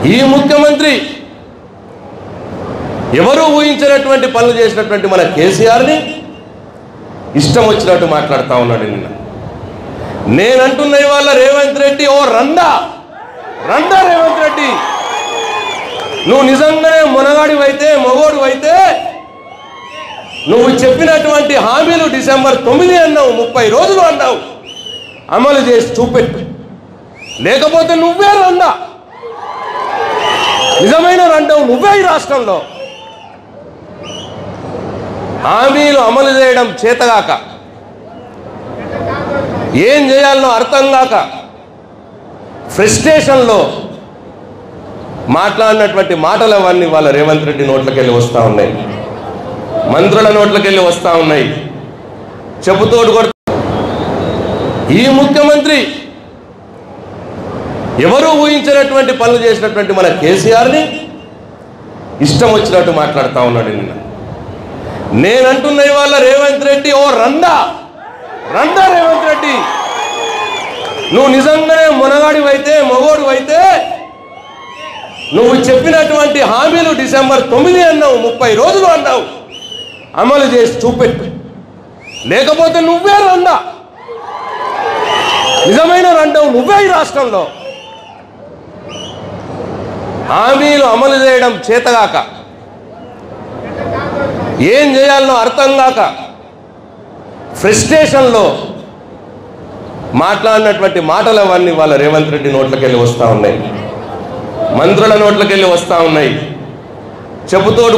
ఈ ముఖ్యమంత్రి ఎవరు ఊహించినటువంటి పనులు చేసినటువంటి మన కేసీఆర్ని ఇష్టం వచ్చినట్టు మాట్లాడుతూ ఉన్నాడు. నిన్న నేనంటున్న ఇవాళ రేవంత్ రెడ్డి ఓ రండా రేవంత్ రెడ్డి, నువ్వు నిజంగానే మొనగాడివైతే మొగోడివైతే నువ్వు చెప్పినటువంటి హామీలు డిసెంబర్ 9 అన్నావు, 30 రోజులు అన్నావు, అమలు చేసి చూపెట్టు. లేకపోతే నువ్వే రండా, నిజమైన రండవు నువ్వే ఈ రాష్ట్రంలో. హామీలు అమలు చేయడం చేతగాక, ఏం చేయాలనో అర్థం కాక ఫ్రస్ట్రేషన్లో మాట్లాడినటువంటి మాటలు అవన్నీ వాళ్ళ రేవంత్ రెడ్డి నోట్లకెళ్ళి వస్తూ ఉన్నాయి, మంత్రుల నోట్లకెళ్ళి వస్తూ ఉన్నాయి. చెప్పుతోడు కొడుతూ ఈ ముఖ్యమంత్రి ఎవరు ఊహించినటువంటి పనులు చేసినటువంటి మన కేసీఆర్ని ఇష్టం వచ్చినట్టు మాట్లాడుతూ ఉన్నాడు. నిన్న నేనంటున్న ఇవాళ రేవంత్ రెడ్డి ఓ రండా రేవంత్ రెడ్డి, నువ్వు నిజంగానే మొనగాడివైతే మొగోడివైతే నువ్వు చెప్పినటువంటి హామీలు డిసెంబర్ 9 అన్నావు, 30 రోజులు అన్నావు, అమలు చేసి చూపెట్టు. లేకపోతే నువ్వే రండా, నిజమైన రండవు నువ్వే ఈ రాష్ట్రంలో. హామీలు అమలు చేయడం చేతగాక, ఏం చేయాలనో అర్థం కాక ఫ్రస్ట్రేషన్లో మాట్లాడినటువంటి మాటలు అవన్నీ వాళ్ళ రేవంత్ రెడ్డి నోట్లకెళ్ళి వస్తూ ఉన్నాయి, మంత్రుల నోట్లకెళ్ళి వస్తూ ఉన్నాయి. చెప్పుతోడు